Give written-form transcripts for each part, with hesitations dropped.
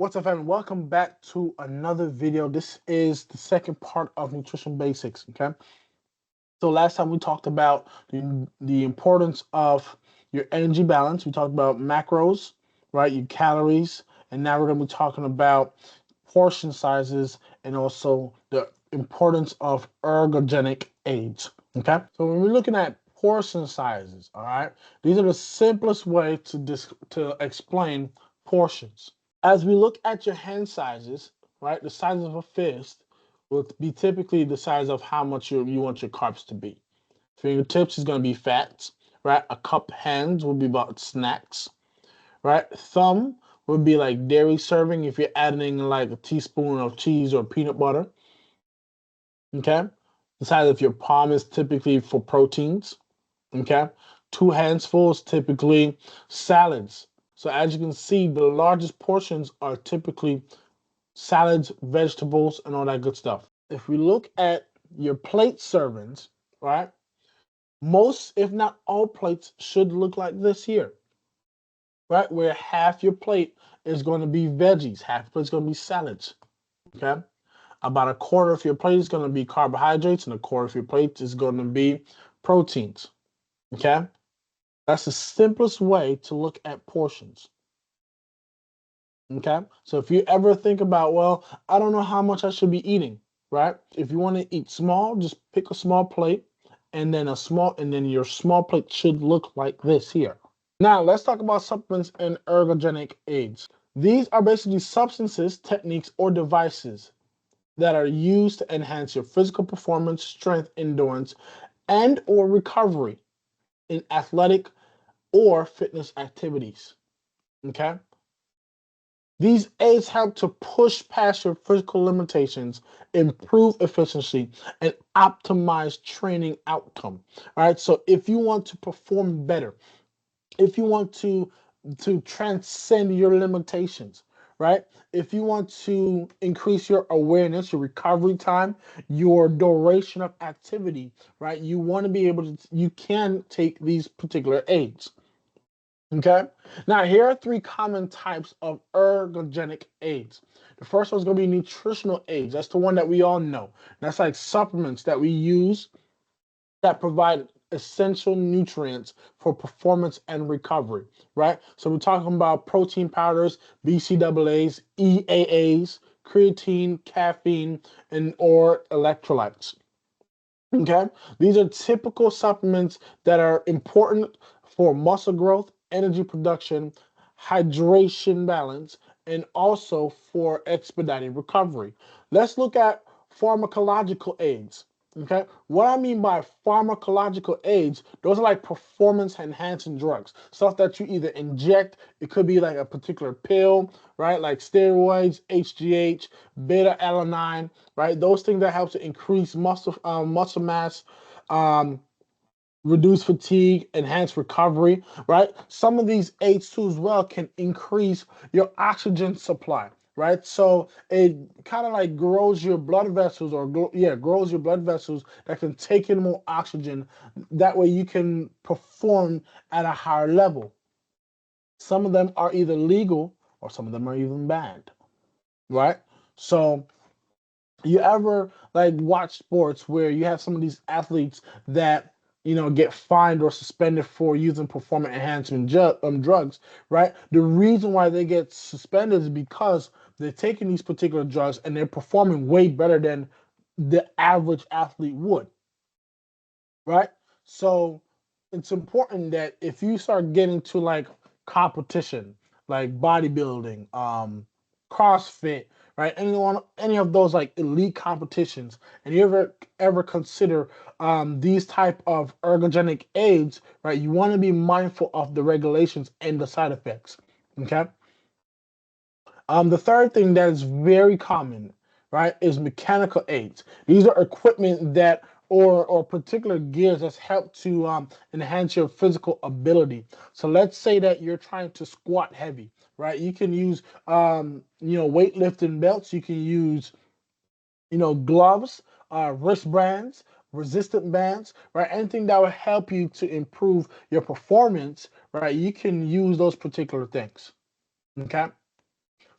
What's up, family? Welcome back to another video. This is the second part of nutrition basics. Okay, so last time we talked about the importance of your energy balance. We talked about macros, right? Your calories, and now we're going to be talking about portion sizes and also the importance of ergogenic aids. Okay, so when we're looking at portion sizes, all right, these are the simplest way to explain portions. As we look at your hand sizes, right, the size of a fist will be typically the size of how much you want your carbs to be. Fingertips is going to be fats, right? A cup hands will be about snacks, right? Thumb would be like dairy serving if you're adding like a teaspoon of cheese or peanut butter, okay? The size of your palm is typically for proteins, okay? Two handsfuls typically salads. So as you can see, the largest portions are typically salads, vegetables, and all that good stuff. If we look at your plate servings, right? Most, if not all plates should look like this here, right? Where half your plate is going to be veggies, half your plate is going to be salads, okay? About a quarter of your plate is going to be carbohydrates, and a quarter of your plate is going to be proteins, okay? That's the simplest way to look at portions. Okay, so if you ever think about, well, I don't know how much I should be eating, right? If you want to eat small, just pick a small plate, and then your small plate should look like this here. Now, let's talk about supplements and ergogenic aids. These are basically substances, techniques, or devices that are used to enhance your physical performance, strength, endurance, and or recovery in athletic or fitness activities. Okay? These aids help to push past your physical limitations, improve efficiency, and optimize training outcome. All right. So if you want to perform better, if you want to transcend your limitations, right? If you want to increase your awareness, your recovery time, your duration of activity, right? You want to be able to, you can take these particular aids. Okay. Now, here are three common types of ergogenic aids. The first one's going to be nutritional aids. That's the one that we all know. That's like supplements that we use that provide essential nutrients for performance and recovery, right? So we're talking about protein powders, BCAAs, EAAs, creatine, caffeine, and or electrolytes. Okay, these are typical supplements that are important for muscle growth, energy production, hydration balance, and also for expediting recovery. Let's look at pharmacological aids. Okay, what I mean by pharmacological aids, those are like performance enhancing drugs, stuff that you either inject, it could be like a particular pill, right? Like steroids, HGH, beta alanine, right? Those things that help to increase muscle mass, um, reduce fatigue, enhance recovery, right? Some of these aids too as well can increase your oxygen supply, right? So it kind of like grows your blood vessels, or grows your blood vessels that can take in more oxygen. That way you can perform at a higher level. Some of them are either legal or some of them are even banned, right? So you ever like watch sports where you have some of these athletes that get fined or suspended for using performance enhancement drugs, right? The reason why they get suspended is because they're taking these particular drugs and they're performing way better than the average athlete would, right? So it's important that if you start getting to like competition, like bodybuilding, CrossFit, right? Any of those like elite competitions, and you ever consider these type of ergogenic aids, right? You want to be mindful of the regulations and the side effects. Okay. The third thing that is very common, right, is mechanical aids. These are equipment that or particular gears that's help to enhance your physical ability. So let's say that you're trying to squat heavy, right? You can use weightlifting belts. You can use gloves, wristbands, resistant bands, right? Anything that will help you to improve your performance, right? You can use those particular things. Okay.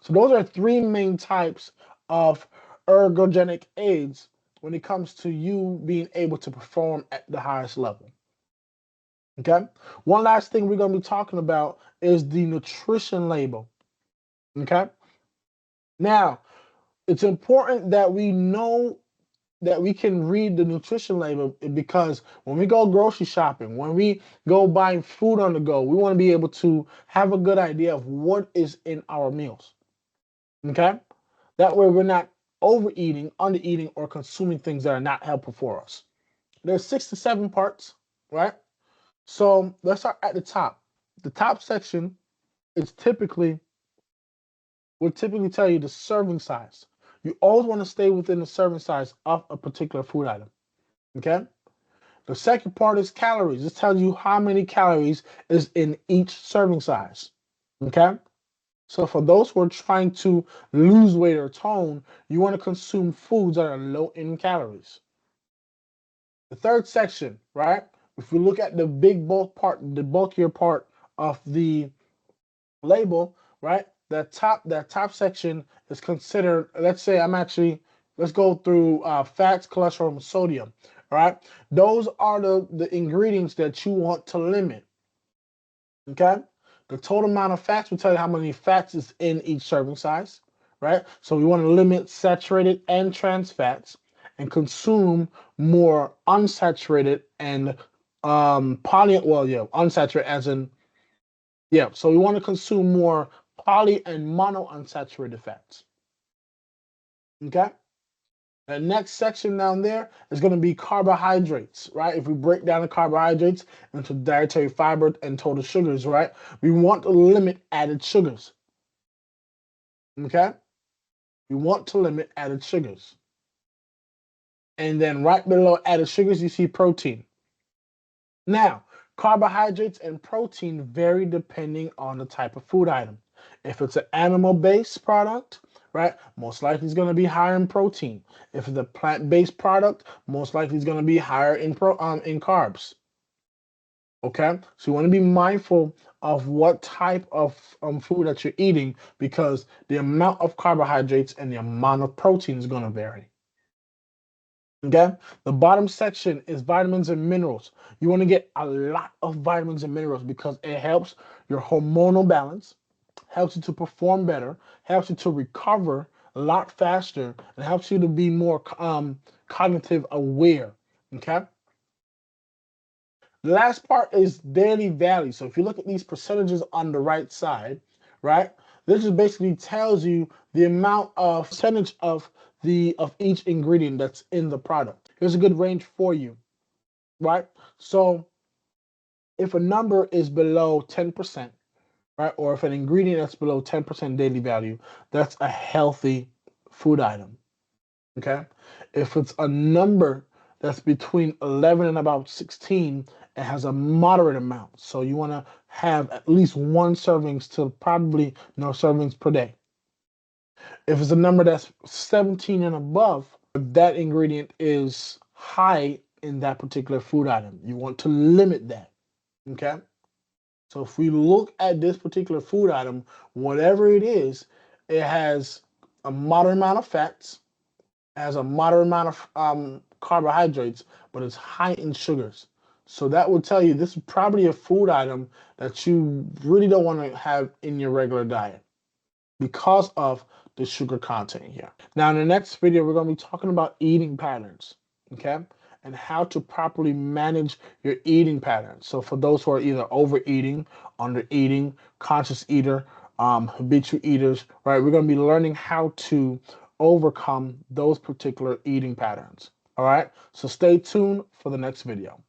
So those are three main types of ergogenic aids when it comes to you being able to perform at the highest level. Okay. One last thing we're going to be talking about is the nutrition label. Okay. Now, it's important that we know that we can read the nutrition label, because when we go grocery shopping, when we go buying food on the go, we want to be able to have a good idea of what is in our meals. Okay? That way we're not overeating, undereating, or consuming things that are not helpful for us. There's 6 to 7 parts, right? So let's start at the top. The top section is will typically tell you the serving size. You always want to stay within the serving size of a particular food item. Okay? The second part is calories. This tells you how many calories is in each serving size. Okay? So for those who are trying to lose weight or tone, you want to consume foods that are low in calories. The third section, right? If we look at the big bulk part, the bulkier part of the label, right? That top section is considered, let's say let's go through fats, cholesterol, and sodium. All right. Those are the ingredients that you want to limit. Okay. The total amount of fats will tell you how many fats is in each serving size, right? So we want to limit saturated and trans fats and consume more unsaturated and unsaturated as in, yeah. So we want to consume more poly and monounsaturated fats. Okay. The next section down there is going to be carbohydrates, right? If we break down the carbohydrates into dietary fiber and total sugars, right? We want to limit added sugars. Okay? We want to limit added sugars. And then right below added sugars, you see protein. Now, carbohydrates and protein vary depending on the type of food item. If it's an animal-based product, right, most likely it's going to be higher in protein. If it's a plant-based product, most likely it's going to be higher in carbs. Okay, so you want to be mindful of what type of food that you're eating, because the amount of carbohydrates and the amount of protein is going to vary. Okay, the bottom section is vitamins and minerals. You want to get a lot of vitamins and minerals because it helps your hormonal balance, helps you to perform better, helps you to recover a lot faster, and helps you to be more cognitive aware. Okay. The last part is daily value. So if you look at these percentages on the right side, right, this just basically tells you the amount of percentage of each ingredient that's in the product. Here's a good range for you, right? So if a number is below 10%, right, or if an ingredient that's below 10% daily value, that's a healthy food item. Okay. If it's a number that's between 11 and about 16, it has a moderate amount. So you want to have at least one servings to probably no servings per day. If it's a number that's 17 and above, that ingredient is high in that particular food item. You want to limit that. Okay. So if we look at this particular food item, whatever it is, it has a moderate amount of fats, has a moderate amount of carbohydrates, but it's high in sugars. So that will tell you this is probably a food item that you really don't want to have in your regular diet because of the sugar content here. Now, in the next video, we're going to be talking about eating patterns, okay? And how to properly manage your eating patterns. So for those who are either overeating, undereating, conscious eater, habitual eaters, right? We're going to be learning how to overcome those particular eating patterns. All right. So stay tuned for the next video.